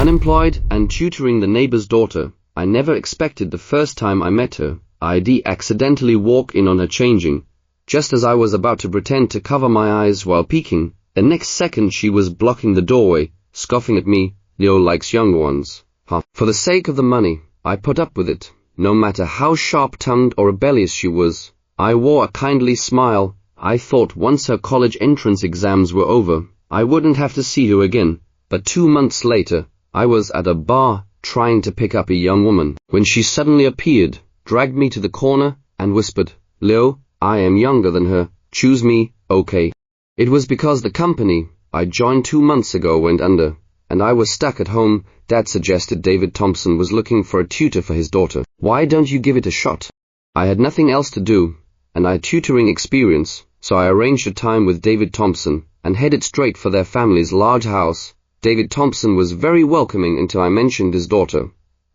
Unemployed and tutoring the neighbor's daughter. I never expected the first time I met her, I'd accidentally walk in on her changing. Just as I was about to pretend to cover my eyes while peeking, the next second she was blocking the doorway, scoffing at me. Leo likes younger ones. Huh. For the sake of the money, I put up with it. No matter how sharp-tongued or rebellious she was, I wore a kindly smile. I thought once her college entrance exams were over, I wouldn't have to see her again. But 2 months later, I was at a bar, trying to pick up a young woman, when she suddenly appeared, dragged me to the corner, and whispered, "Leo, I am younger than her. Choose me, okay?" It was because the company I joined 2 months ago went under, and I was stuck at home. Dad suggested David Thompson was looking for a tutor for his daughter. Why don't you give it a shot? I had nothing else to do, and I had tutoring experience, so I arranged a time with David Thompson, and headed straight for their family's large house. David Thompson was very welcoming until I mentioned his daughter,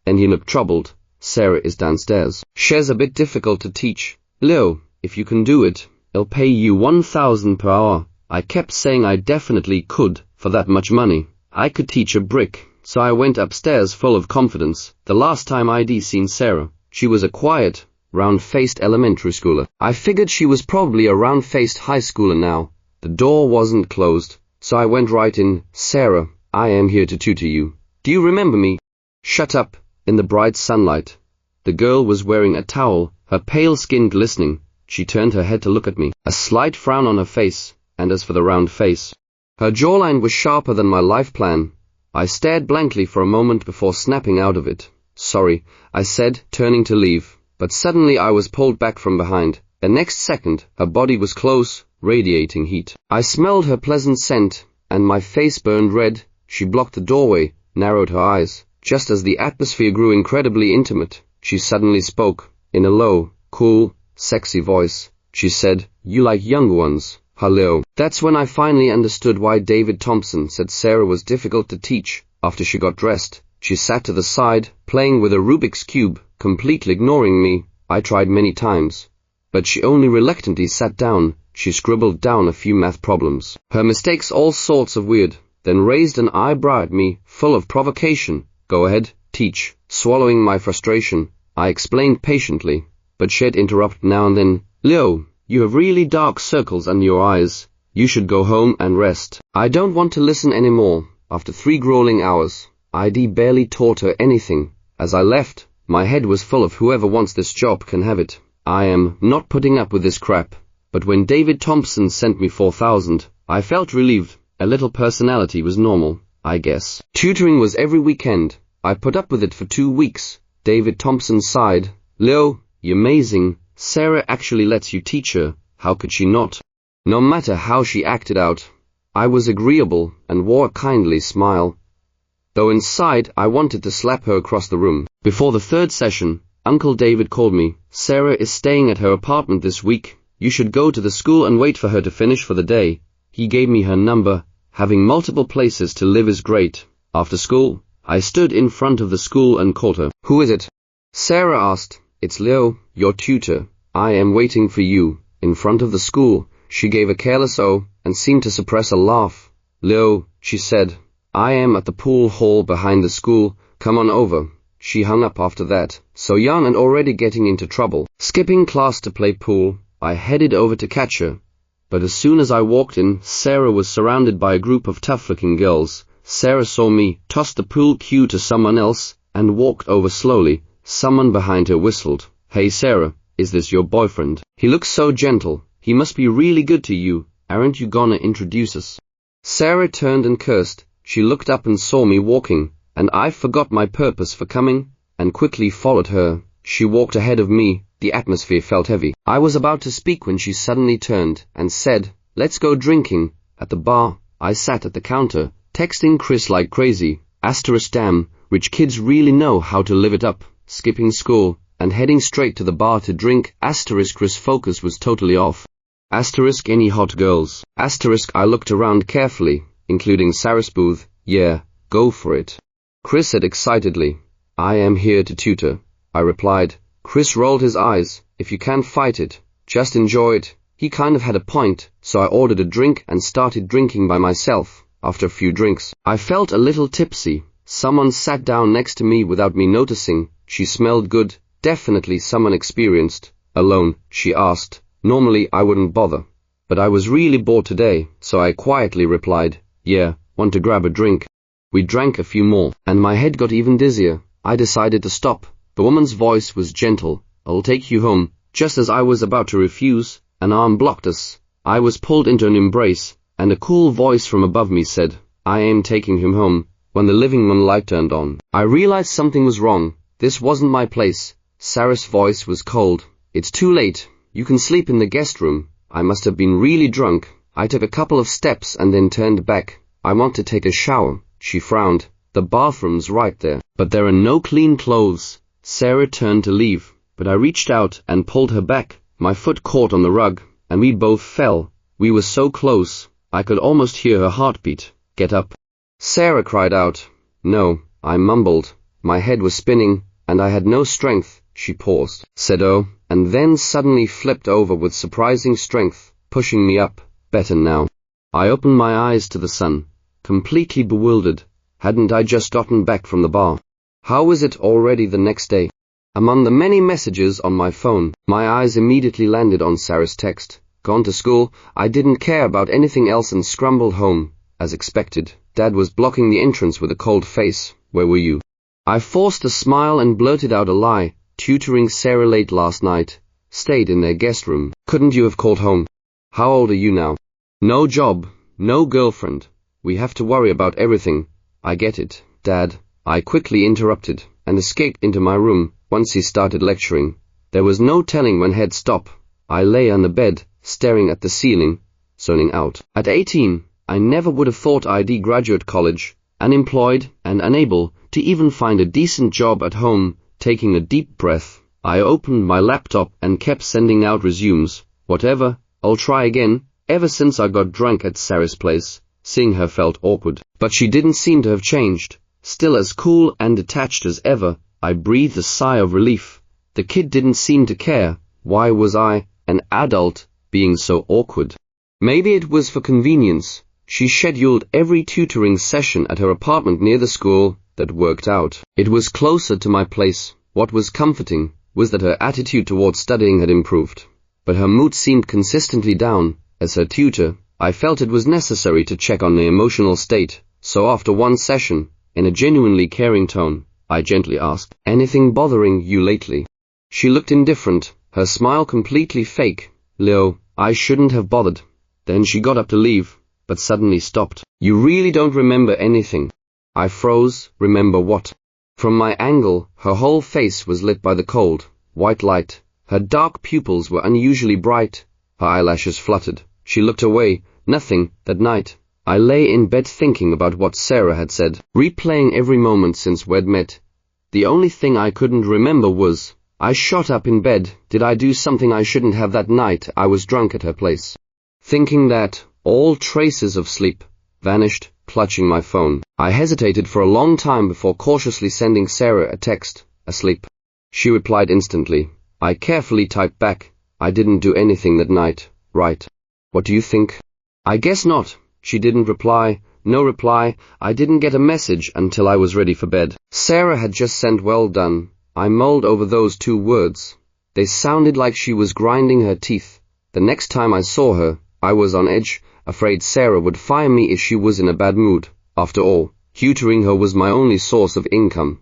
and he looked troubled. "Sarah is downstairs. She's a bit difficult to teach. Leo, if you can do it, I'll pay you 1,000 per hour. I kept saying I definitely could, for that much money. I could teach a brick, so I went upstairs full of confidence. The last time I'd seen Sarah, she was a quiet, round-faced elementary schooler. I figured she was probably a round-faced high schooler now. The door wasn't closed, so I went right in. "Sarah, I am here to tutor you. Do you remember me?" "Shut up." In the bright sunlight, the girl was wearing a towel, her pale skin glistening. She turned her head to look at me, a slight frown on her face, and as for the round face, her jawline was sharper than my life plan. I stared blankly for a moment before snapping out of it. "Sorry," I said, turning to leave, but suddenly I was pulled back from behind. The next second, her body was close, radiating heat. I smelled her pleasant scent, and my face burned red. She blocked the doorway, narrowed her eyes. Just as the atmosphere grew incredibly intimate, she suddenly spoke, in a low, cool, sexy voice. She said, "You like younger ones, huh, Leo?" That's when I finally understood why David Thompson said Sarah was difficult to teach. After she got dressed, she sat to the side, playing with a Rubik's Cube, completely ignoring me. I tried many times, but she only reluctantly sat down. She scribbled down a few math problems, her mistakes all sorts of weird, then raised an eyebrow at me, full of provocation. "Go ahead, teach." Swallowing my frustration, I explained patiently, but she'd interrupt now and then. "Leo, you have really dark circles under your eyes. You should go home and rest." I don't want to listen anymore. After 3 grueling hours, I'd barely taught her anything. As I left, my head was full of whoever wants this job can have it. I am not putting up with this crap. But when David Thompson sent me 4,000, I felt relieved. A little personality was normal, I guess. Tutoring was every weekend. I put up with it for 2 weeks. David Thompson sighed. "Leo, you're amazing. Sarah actually lets you teach her. How could she not?" No matter how she acted out, I was agreeable and wore a kindly smile, though inside I wanted to slap her across the room. Before the 3rd session, Uncle David called me. "Sarah is staying at her apartment this week. You should go to the school and wait for her to finish for the day." He gave me her number. Having multiple places to live is great. After school, I stood in front of the school and called her. "Who is it?" Sarah asked. "It's Leo, your tutor. I am waiting for you." In front of the school, she gave a careless "oh" and seemed to suppress a laugh. "Leo," she said, "I am at the pool hall behind the school. Come on over." She hung up after that. So young and already getting into trouble. Skipping class to play pool, I headed over to catch her. But as soon as I walked in, Sarah was surrounded by a group of tough-looking girls. Sarah saw me, tossed the pool cue to someone else, and walked over slowly. Someone behind her whistled. "Hey Sarah, is this your boyfriend? He looks so gentle. He must be really good to you. Aren't you gonna introduce us?" Sarah turned and cursed. She looked up and saw me walking, and I forgot my purpose for coming, and quickly followed her. She walked ahead of me. The atmosphere felt heavy. I was about to speak when she suddenly turned and said, "Let's go drinking." At the bar, I sat at the counter, texting Chris like crazy. Damn, rich kids really know how to live it up. Skipping school, and heading straight to the bar to drink. Chris' focus was totally off. Any hot girls? I looked around carefully, including Sarah's booth. "Yeah, go for it," Chris said excitedly. "I am here to tutor," I replied. Chris rolled his eyes. "If you can't fight it, just enjoy it." He kind of had a point, so I ordered a drink and started drinking by myself. After a few drinks, I felt a little tipsy. Someone sat down next to me without me noticing. She smelled good, definitely someone experienced. Alone, she asked. Normally I wouldn't bother. But I was really bored today, so I quietly replied, yeah, want to grab a drink? We drank a few more, and my head got even dizzier. I decided to stop. The woman's voice was gentle. I'll take you home. Just as I was about to refuse, an arm blocked us. I was pulled into an embrace, and a cool voice from above me said, I am taking him home. When the living room light turned on, I realized something was wrong. This wasn't my place. Sarah's voice was cold. It's too late. You can sleep in the guest room. I must have been really drunk. I took a couple of steps and then turned back. I want to take a shower. She frowned. The bathroom's right there. But there are no clean clothes. Sarah turned to leave, but I reached out and pulled her back. My foot caught on the rug, and we both fell. We were so close. I could almost hear her heartbeat. Get up. Sarah cried out. No, I mumbled. My head was spinning, and I had no strength. She paused, said oh, and then suddenly flipped over with surprising strength, pushing me up. Better now. I opened my eyes to the sun, completely bewildered. Hadn't I just gotten back from the bar? How was it already the next day? Among the many messages on my phone, my eyes immediately landed on Sarah's text. Gone to school. I didn't care about anything else and scrambled home. As expected, Dad was blocking the entrance with a cold face. Where were you? I forced a smile and blurted out a lie. Tutoring Sarah late last night. Stayed in their guest room. Couldn't you have called home? How old are you now? No job, no girlfriend. We have to worry about everything. I get it, Dad. I quickly interrupted and escaped into my room. Once he started lecturing, there was no telling when he'd stop. I lay on the bed, staring at the ceiling, zoning out. At 18, I never would have thought I'd graduate college, unemployed and unable to even find a decent job at home. Taking a deep breath, I opened my laptop and kept sending out resumes. Whatever, I'll try again. Ever since I got drunk at Sarah's place, seeing her felt awkward. But she didn't seem to have changed. Still as cool and detached as ever. I breathed a sigh of relief. The kid didn't seem to care. Why was I, an adult, being so awkward? Maybe it was for convenience. She scheduled every tutoring session at her apartment near the school. That worked out. It was closer to my place. What was comforting was that her attitude towards studying had improved. But her mood seemed consistently down. As her tutor, I felt it was necessary to check on the emotional state. So after one session, in a genuinely caring tone, I gently asked, anything bothering you lately? She looked indifferent, her smile completely fake. Leo, I shouldn't have bothered. Then she got up to leave, but suddenly stopped. You really don't remember anything? I froze. Remember what? From my angle, her whole face was lit by the cold, white light. Her dark pupils were unusually bright. Her eyelashes fluttered. She looked away. Nothing. That night, I lay in bed thinking about what Sarah had said, replaying every moment since we'd met. The only thing I couldn't remember was, I shot up in bed. Did I do something I shouldn't have that night I was drunk at her place? Thinking that, all traces of sleep vanished. Clutching my phone, I hesitated for a long time before cautiously sending Sarah a text. Asleep. She replied instantly. I carefully typed back. I didn't do anything that night, right? What do you think? I guess not. She didn't reply. No reply. I didn't get a message until I was ready for bed. Sarah had just sent well done. I mulled over those 2 words. They sounded like she was grinding her teeth. The next time I saw her, I was on edge. Afraid Sarah would fire me if she was in a bad mood. After all, tutoring her was my only source of income.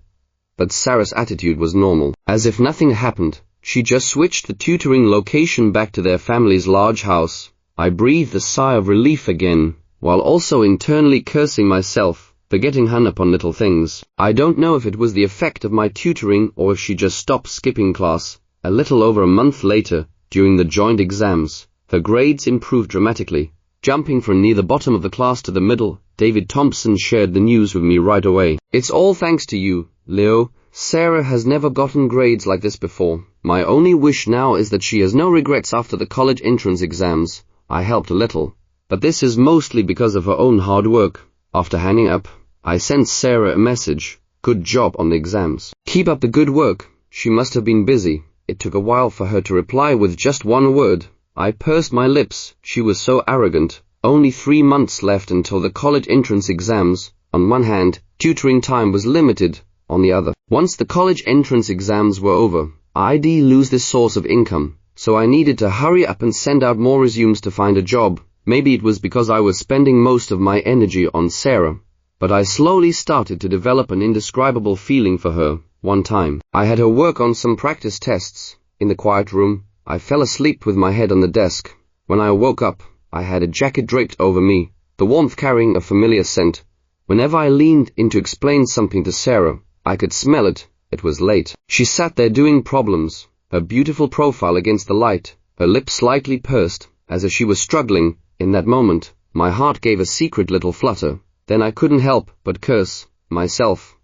But Sarah's attitude was normal. As if nothing happened, she just switched the tutoring location back to their family's large house. I breathed a sigh of relief again, while also internally cursing myself for getting hung up on little things. I don't know if it was the effect of my tutoring or if she just stopped skipping class. A little over a month later, during the joint exams, her grades improved dramatically. Jumping from near the bottom of the class to the middle, David Thompson shared the news with me right away. It's all thanks to you, Leo. Sarah has never gotten grades like this before. My only wish now is that she has no regrets after the college entrance exams. I helped a little, but this is mostly because of her own hard work. After hanging up, I sent Sarah a message. Good job on the exams. Keep up the good work. She must have been busy. It took a while for her to reply with just one word. I pursed my lips. She was so arrogant. Only 3 months left until the college entrance exams. On one hand, Tutoring time was limited, on the other. Once the college entrance exams were over, I'd lose this source of income, so I needed to hurry up and send out more resumes to find a job. Maybe it was because I was spending most of my energy on Sarah, but I slowly started to develop an indescribable feeling for her. One time, I had her work on some practice tests. In the quiet room, I fell asleep with my head on the desk. When I woke up, I had a jacket draped over me, the warmth carrying a familiar scent. Whenever I leaned in to explain something to Sarah, I could smell it. It was late. She sat there doing problems, her beautiful profile against the light, her lips slightly pursed, as if she was struggling. In that moment, my heart gave a secret little flutter. Then I couldn't help but curse myself.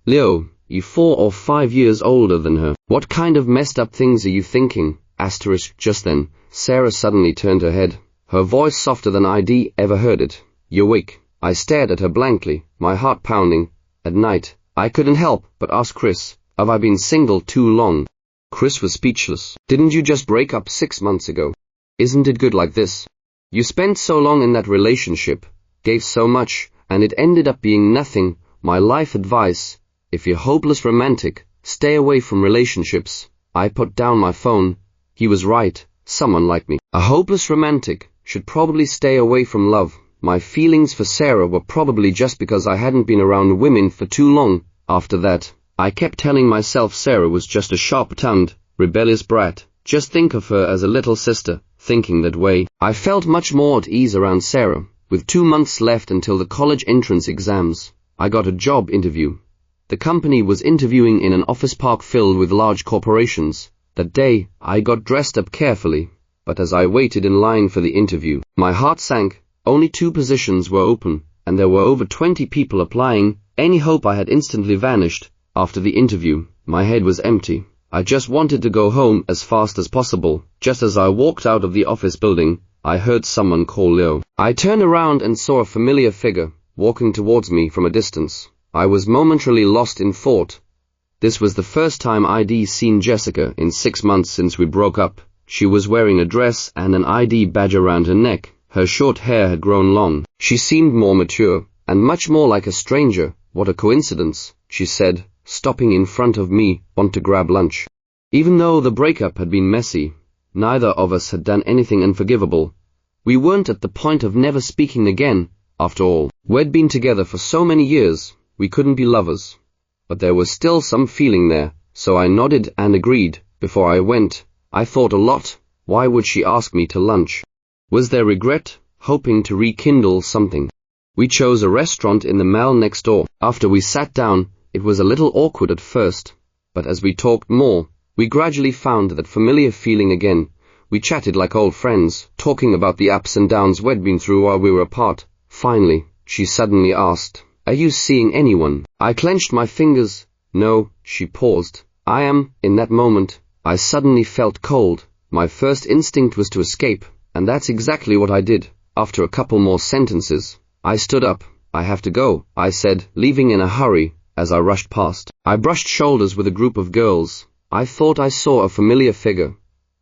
Leo, you 4 or 5 years older than her. What kind of messed up things are you thinking? Just then, Sarah suddenly turned her head, her voice softer than I'd ever heard it. You weak. I stared at her blankly, my heart pounding. At night, I couldn't help but ask Chris, have I been single too long? Chris was speechless. Didn't you just break up 6 months ago? Isn't it good like this? You spent so long in that relationship, gave so much, and it ended up being nothing. My life advice, if you're hopeless romantic, stay away from relationships. I put down my phone. He was right, someone like me, a hopeless romantic, should probably stay away from love. My feelings for Sarah were probably just because I hadn't been around women for too long. After that, I kept telling myself Sarah was just a sharp-tongued, rebellious brat. Just think of her as a little sister. Thinking that way, I felt much more at ease around Sarah. With 2 months left until the college entrance exams, I got a job interview. The company was interviewing in an office park filled with large corporations. That day, I got dressed up carefully, but as I waited in line for the interview, my heart sank. Only 2 positions were open, and there were over 20 people applying. Any hope I had instantly vanished. After the interview, my head was empty. I just wanted to go home as fast as possible. Just as I walked out of the office building, I heard someone call Leo. I turned around and saw a familiar figure walking towards me from a distance. I was momentarily lost in thought. This was the first time I'd seen Jessica in 6 months since we broke up. She was wearing a dress and an ID badge around her neck. Her short hair had grown long. She seemed more mature, and much more like a stranger. What a coincidence, she said, stopping in front of me. Want to grab lunch? Even though the breakup had been messy, neither of us had done anything unforgivable. We weren't at the point of never speaking again. After all, we'd been together for so many years, we couldn't be lovers. But there was still some feeling there, so I nodded and agreed. Before I went, I thought a lot. Why would she ask me to lunch? Was there regret, hoping to rekindle something? We chose a restaurant in the mall next door. After we sat down, it was a little awkward at first, but as we talked more, we gradually found that familiar feeling again. We chatted like old friends, talking about the ups and downs we'd been through while we were apart. Finally, she suddenly asked, "Are you seeing anyone?" I clenched my fingers. "No," she paused. "I am." In that moment, I suddenly felt cold. My first instinct was to escape, and that's exactly what I did. After a couple more sentences, I stood up. "I have to go," I said, leaving in a hurry. As I rushed past, I brushed shoulders with a group of girls. I thought I saw a familiar figure,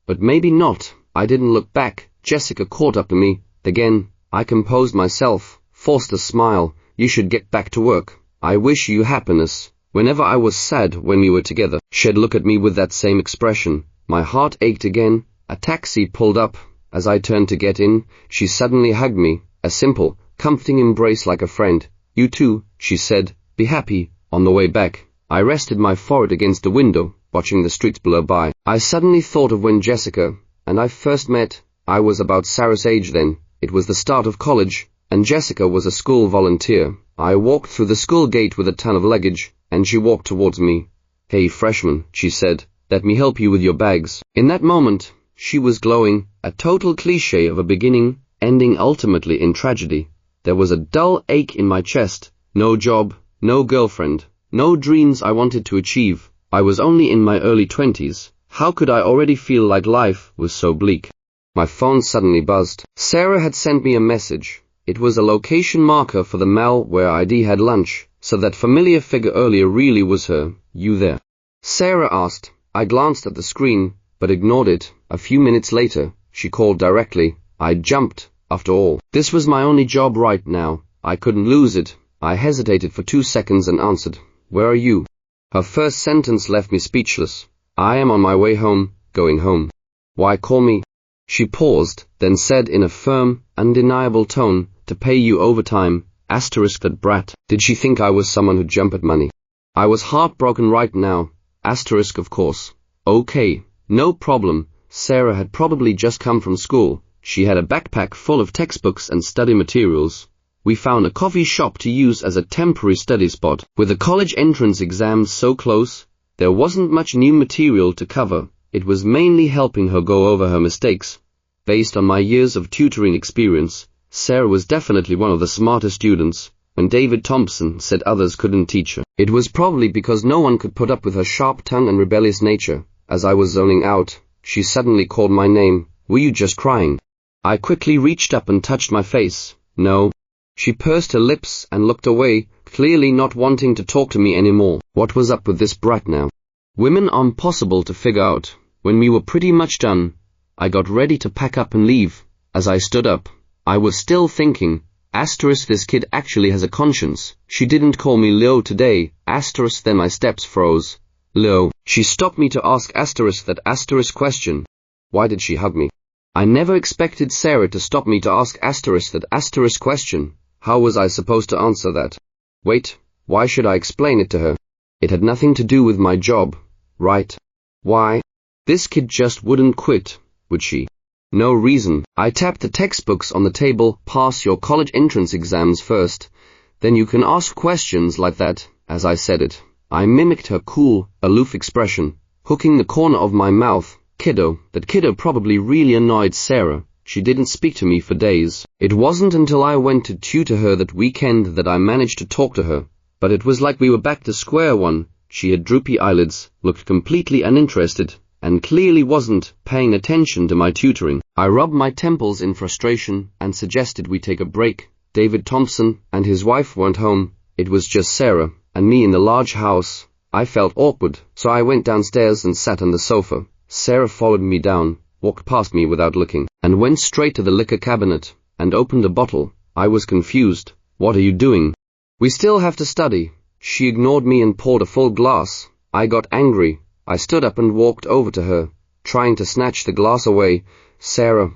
but maybe not. I didn't look back. Jessica caught up to me. Again, I composed myself, forced a smile. "You should get back to work. I wish you happiness." Whenever I was sad when we were together, she'd look at me with that same expression. My heart ached again. A taxi pulled up. As I turned to get in, she suddenly hugged me, a simple, comforting embrace like a friend. "You too," she said. "Be happy." On the way back, I rested my forehead against the window, watching the streets blur by. I suddenly thought of when Jessica and I first met. I was about Sarah's age then. It was the start of college, and Jessica was a school volunteer. I walked through the school gate with a ton of luggage, and she walked towards me. "Hey, freshman," she said, "let me help you with your bags." In that moment, she was glowing, a total cliché of a beginning, ending ultimately in tragedy. There was a dull ache in my chest. No job, no girlfriend, no dreams I wanted to achieve. I was only in my early 20s. How could I already feel like life was so bleak? My phone suddenly buzzed. Sarah had sent me a message. It was a location marker for the mall where I'd had lunch, so that familiar figure earlier really was her. "You there?" Sarah asked. I glanced at the screen, but ignored it. A few minutes later, she called directly. I jumped. After all, this was my only job right now. I couldn't lose it. I hesitated for 2 seconds and answered, "Where are you?" Her first sentence left me speechless. "I am on my way home, going home." "Why call me?" She paused, then said in a firm, undeniable tone, "To pay you overtime, asterisk that brat." Did she think I was someone who'd jump at money? I was heartbroken right now, asterisk of course. Okay, no problem. Sarah had probably just come from school. She had a backpack full of textbooks and study materials. We found a coffee shop to use as a temporary study spot. With the college entrance exams so close, there wasn't much new material to cover. It was mainly helping her go over her mistakes. Based on my years of tutoring experience, Sarah was definitely one of the smartest students. When David Thompson said others couldn't teach her, it was probably because no one could put up with her sharp tongue and rebellious nature. As I was zoning out, she suddenly called my name. "Were you just crying?" I quickly reached up and touched my face. "No." She pursed her lips and looked away, clearly not wanting to talk to me anymore. What was up with this brat now? Women are impossible to figure out. When we were pretty much done, I got ready to pack up and leave. As I stood up, I was still thinking, asterisk this kid actually has a conscience. She didn't call me Leo today, asterisk then my steps froze. Leo. She stopped me to ask asterisk that asterisk question. Why did she hug me? I never expected Sarah to stop me to ask asterisk that asterisk question. How was I supposed to answer that? Wait, why should I explain it to her? It had nothing to do with my job, right? Why? This kid just wouldn't quit, would she? No reason. I tapped the textbooks on the table. "Pass your college entrance exams first, then you can ask questions like that." As I said it, I mimicked her cool, aloof expression, hooking the corner of my mouth. Kiddo. That kiddo probably really annoyed Sarah. She didn't speak to me for days. It wasn't until I went to tutor her that weekend that I managed to talk to her. But it was like we were back to square one. She had droopy eyelids, looked completely uninterested, and clearly wasn't paying attention to my tutoring. I rubbed my temples in frustration and suggested we take a break. David Thompson and his wife weren't home. It was just Sarah and me in the large house. I felt awkward, so I went downstairs and sat on the sofa. Sarah followed me down, walked past me without looking, and went straight to the liquor cabinet and opened a bottle. I was confused. "What are you doing?" "We still have to study." She ignored me and poured a full glass. I got angry. I stood up and walked over to her, trying to snatch the glass away. "Sarah,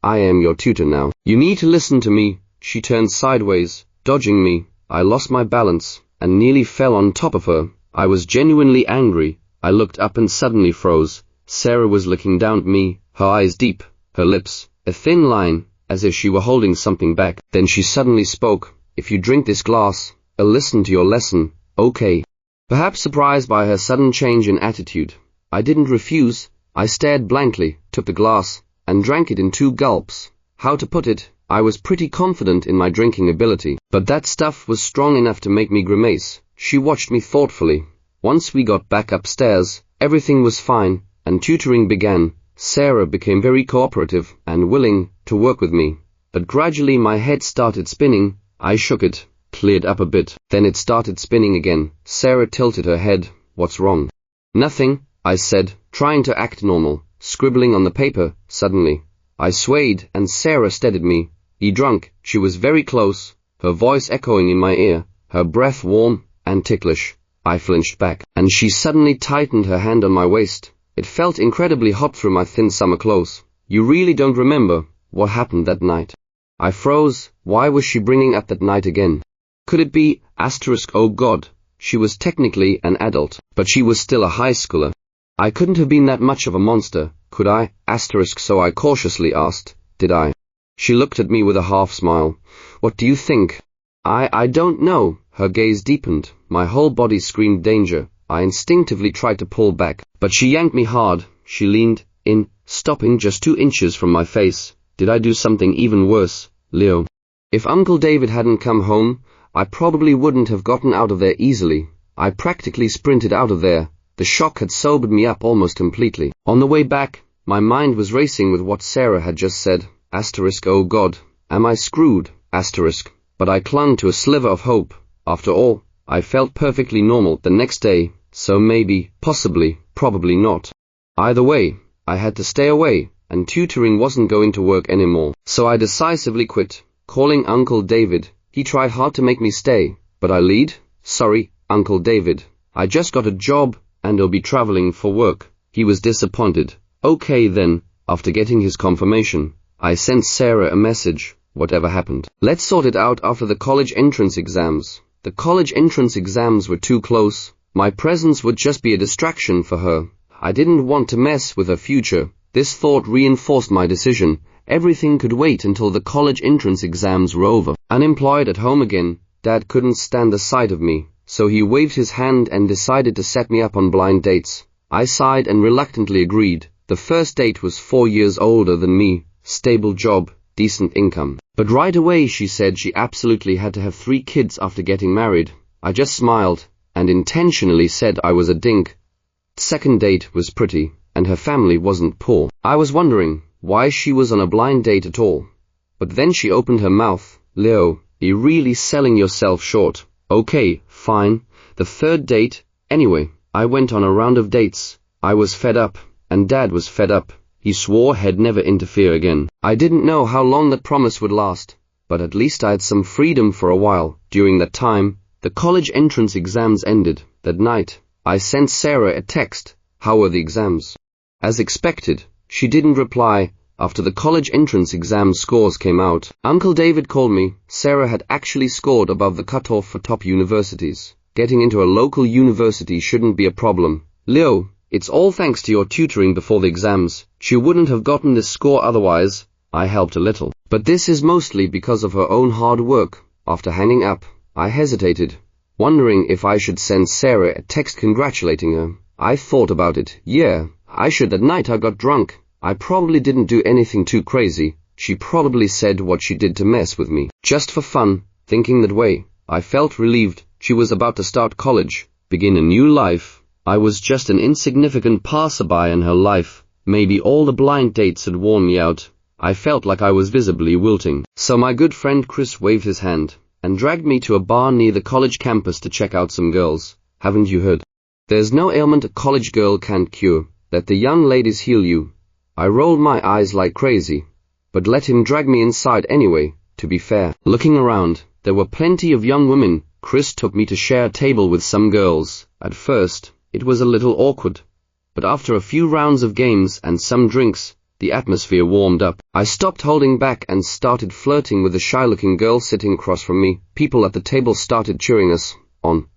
I am your tutor now. You need to listen to me." She turned sideways, dodging me. I lost my balance and nearly fell on top of her. I was genuinely angry. I looked up and suddenly froze. Sarah was looking down at me, her eyes deep, her lips a thin line, as if she were holding something back. Then she suddenly spoke. "If you drink this glass, I'll listen to your lesson, okay?" Perhaps surprised by her sudden change in attitude, I didn't refuse. I stared blankly, took the glass, and drank it in 2 gulps. How to put it, I was pretty confident in my drinking ability, but that stuff was strong enough to make me grimace. She watched me thoughtfully. Once we got back upstairs, everything was fine, and tutoring began. Sarah became very cooperative and willing to work with me. But gradually my head started spinning. I shook it, cleared up a bit. Then it started spinning again. Sarah tilted her head. "What's wrong?" "Nothing," I said, trying to act normal, scribbling on the paper. Suddenly, I swayed and Sarah steadied me. "You drunk?" She was very close, her voice echoing in my ear, her breath warm and ticklish. I flinched back, and she suddenly tightened her hand on my waist. It felt incredibly hot through my thin summer clothes. "You really don't remember what happened that night?" I froze. Why was she bringing up that night again? Could it be, asterisk, oh God, she was technically an adult, but she was still a high schooler. I couldn't have been that much of a monster, could I? Asterisk, so I cautiously asked, "Did I?" She looked at me with a half smile. "What do you think?" I don't know." Her gaze deepened. My whole body screamed danger. I instinctively tried to pull back, but she yanked me hard. She leaned in, stopping just 2 inches from my face. "Did I do something even worse, Leo?" If Uncle David hadn't come home, I probably wouldn't have gotten out of there easily. I practically sprinted out of there. The shock had sobered me up almost completely. On the way back, my mind was racing with what Sarah had just said. Asterisk, oh God, am I screwed? Asterisk. But I clung to a sliver of hope. After all, I felt perfectly normal the next day, so maybe, possibly, probably not. Either way, I had to stay away, and tutoring wasn't going to work anymore. So I decisively quit. Calling Uncle David, he tried hard to make me stay. But I lead? Sorry, Uncle David. I just got a job, and I'll be traveling for work. He was disappointed. Okay then, after getting his confirmation, I sent Sarah a message. Whatever happened? Let's sort it out after the college entrance exams. The college entrance exams were too close. My presence would just be a distraction for her. I didn't want to mess with her future. This thought reinforced my decision. Everything could wait until the college entrance exams were over. Unemployed at home again, Dad couldn't stand the sight of me, so he waved his hand and decided to set me up on blind dates. I sighed and reluctantly agreed. The first date was 4 years older than me, stable job, decent income. But right away she said she absolutely had to have 3 kids after getting married. I just smiled and intentionally said I was a dink. Second date was pretty, and her family wasn't poor. I was wondering why she was on a blind date at all. But then she opened her mouth. Leo, you're really selling yourself short. Okay, fine. The third date. Anyway, I went on a round of dates. I was fed up, and Dad was fed up. He swore he'd never interfere again. I didn't know how long that promise would last, but at least I had some freedom for a while. During that time, the college entrance exams ended. That night, I sent Sarah a text. How were the exams? As expected, she didn't reply. After the college entrance exam scores came out, Uncle David called me. Sarah had actually scored above the cutoff for top universities. Getting into a local university shouldn't be a problem. Leo, it's all thanks to your tutoring before the exams. She wouldn't have gotten this score otherwise. I helped a little. But this is mostly because of her own hard work. After hanging up, I hesitated, wondering if I should send Sarah a text congratulating her. I thought about it. Yeah, I should. That night I got drunk. I probably didn't do anything too crazy. She probably said what she did to mess with me. Just for fun, thinking that way. I felt relieved. She was about to start college, begin a new life. I was just an insignificant passerby in her life. Maybe all the blind dates had worn me out. I felt like I was visibly wilting. So my good friend Chris waved his hand and dragged me to a bar near the college campus to check out some girls. Haven't you heard? There's no ailment a college girl can't cure. Let the young ladies heal you. I rolled my eyes like crazy, but let him drag me inside anyway, to be fair. Looking around, there were plenty of young women. Chris took me to share a table with some girls. At first, it was a little awkward, but after a few rounds of games and some drinks, the atmosphere warmed up. I stopped holding back and started flirting with the shy-looking girl sitting across from me. People at the table started cheering us on,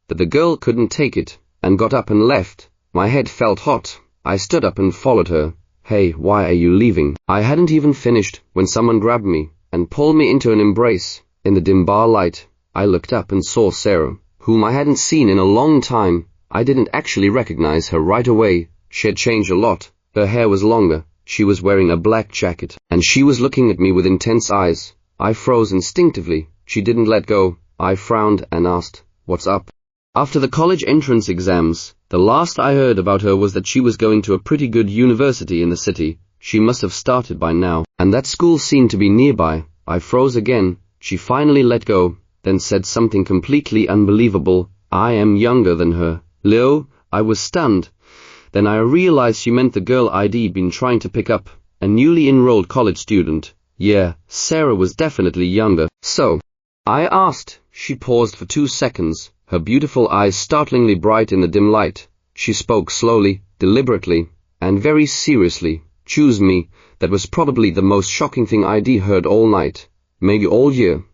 but the girl couldn't take it and got up and left. My head felt hot. I stood up and followed her. Hey, why are you leaving? I hadn't even finished when someone grabbed me and pulled me into an embrace. In the dim bar light, I looked up and saw Sarah, whom I hadn't seen in a long time. I didn't actually recognize her right away. She had changed a lot. Her hair was longer, she was wearing a black jacket, and she was looking at me with intense eyes. I froze instinctively. She didn't let go. I frowned and asked, "What's up?" After the college entrance exams, the last I heard about her was that she was going to a pretty good university in the city. She must have started by now, and that school seemed to be nearby. I froze again. She finally let go, then said something completely unbelievable. I am younger than her. Leo, I was stunned. Then I realized she meant the girl I'd been trying to pick up, a newly enrolled college student. Yeah, Sarah was definitely younger. So, I asked. She paused for 2 seconds, her beautiful eyes startlingly bright in the dim light. She spoke slowly, deliberately, and very seriously. Choose me. That was probably the most shocking thing I'd heard all night, maybe all year.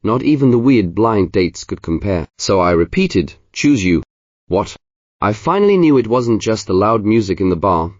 Not even the weird blind dates could compare. So I repeated, choose you. What? I finally knew it wasn't just the loud music in the bar.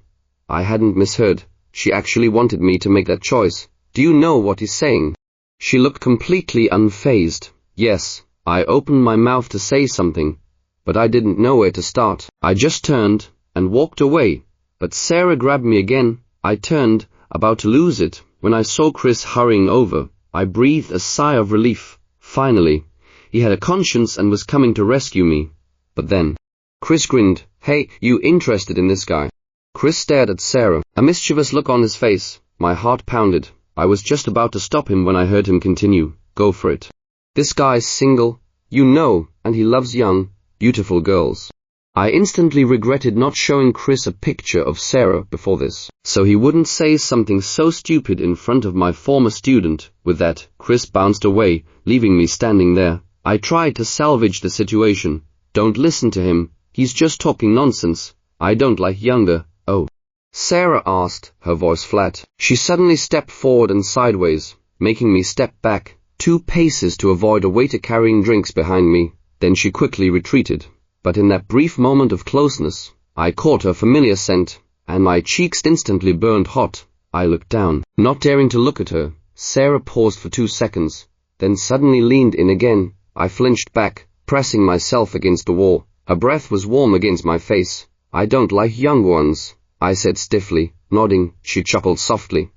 I hadn't misheard. She actually wanted me to make that choice. Do you know what he's saying? She looked completely unfazed. Yes, I opened my mouth to say something, but I didn't know where to start. I just turned and walked away, but Sarah grabbed me again. I turned, about to lose it, when I saw Chris hurrying over. I breathed a sigh of relief. Finally, he had a conscience and was coming to rescue me. But then, Chris grinned. Hey, you interested in this guy? Chris stared at Sarah, a mischievous look on his face. My heart pounded. I was just about to stop him when I heard him continue. Go for it. This guy's single, you know, and he loves young, beautiful girls. I instantly regretted not showing Chris a picture of Sarah before this, so he wouldn't say something so stupid in front of my former student. With that, Chris bounced away, leaving me standing there. I tried to salvage the situation. Don't listen to him, he's just talking nonsense. I don't like younger. Oh, Sarah asked, her voice flat. She suddenly stepped forward and sideways, making me step back 2 paces to avoid a waiter carrying drinks behind me. Then she quickly retreated. But in that brief moment of closeness, I caught her familiar scent, and my cheeks instantly burned hot. I looked down, not daring to look at her. Sarah paused for 2 seconds, then suddenly leaned in again. I flinched back, pressing myself against the wall. Her breath was warm against my face. I don't like young ones, I said stiffly, nodding. She chuckled softly.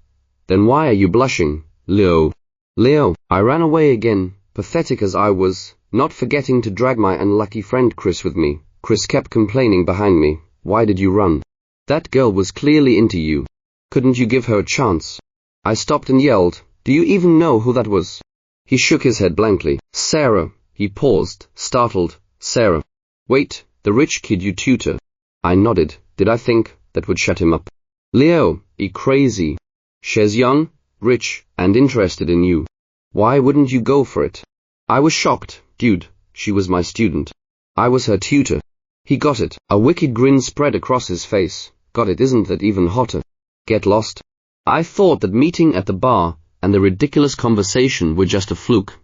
Then why are you blushing, Leo? Leo, I ran away again, pathetic as I was, not forgetting to drag my unlucky friend Chris with me. Chris kept complaining behind me. Why did you run? That girl was clearly into you. Couldn't you give her a chance? I stopped and yelled, do you even know who that was? He shook his head blankly. Sarah. He paused, startled. Sarah. Wait, the rich kid you tutor. I nodded. Did I think that would shut him up? Leo, you crazy. She's young, rich, and interested in you. Why wouldn't you go for it? I was shocked. Dude, she was my student. I was her tutor. He got it. A wicked grin spread across his face. Got it, isn't that even hotter? Get lost. I thought that meeting at the bar and the ridiculous conversation were just a fluke.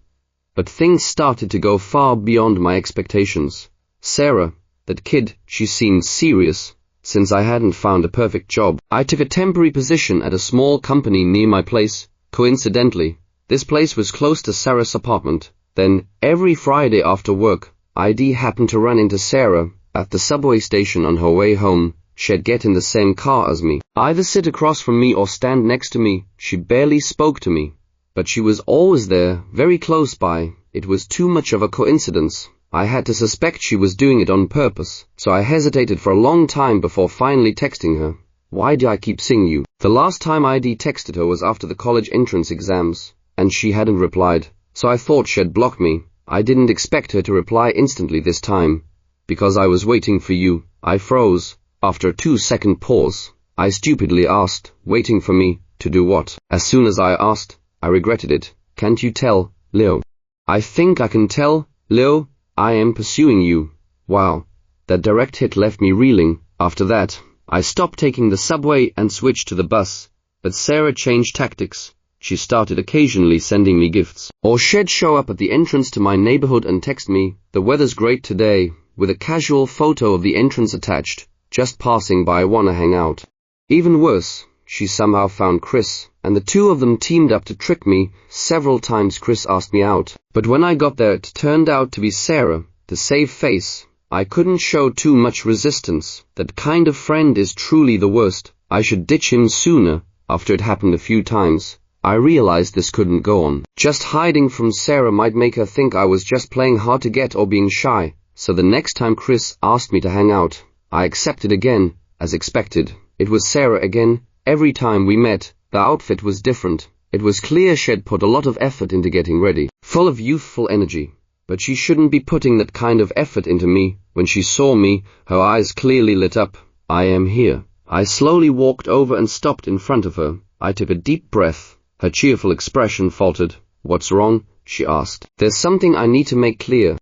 But things started to go far beyond my expectations. Sarah, that kid, she seemed serious. Since I hadn't found a perfect job, I took a temporary position at a small company near my place. Coincidentally, this place was close to Sarah's apartment. Then, every Friday after work, I'd happen to run into Sarah at the subway station on her way home. She'd get in the same car as me, either sit across from me or stand next to me. She barely spoke to me, but she was always there, very close by. It was too much of a coincidence. I had to suspect she was doing it on purpose, so I hesitated for a long time before finally texting her. Why do I keep seeing you? The last time I'd texted her was after the college entrance exams, and she hadn't replied, so I thought she'd blocked me. I didn't expect her to reply instantly this time, because I was waiting for you. I froze. After a 2-second pause, I stupidly asked, waiting for me, to do what? As soon as I asked, I regretted it. Can't you tell, Leo? I think I can tell, Leo. I am pursuing you. Wow. That direct hit left me reeling. After that, I stopped taking the subway and switched to the bus. But Sarah changed tactics. She started occasionally sending me gifts. Or she'd show up at the entrance to my neighborhood and text me, the weather's great today, with a casual photo of the entrance attached. Just passing by, wanna hang out. Even worse, she somehow found Chris, and the 2 of them teamed up to trick me. Several times Chris asked me out, but when I got there it turned out to be Sarah. To save face, I couldn't show too much resistance. That kind of friend is truly the worst. I should ditch him sooner. After it happened a few times, I realized this couldn't go on. Just hiding from Sarah might make her think I was just playing hard to get or being shy. So the next time Chris asked me to hang out, I accepted again, as expected. It was Sarah again. Every time we met, the outfit was different. It was clear she'd put a lot of effort into getting ready, full of youthful energy. But she shouldn't be putting that kind of effort into me. When she saw me, her eyes clearly lit up. I am here. I slowly walked over and stopped in front of her. I took a deep breath. Her cheerful expression faltered. What's wrong? She asked. There's something I need to make clear.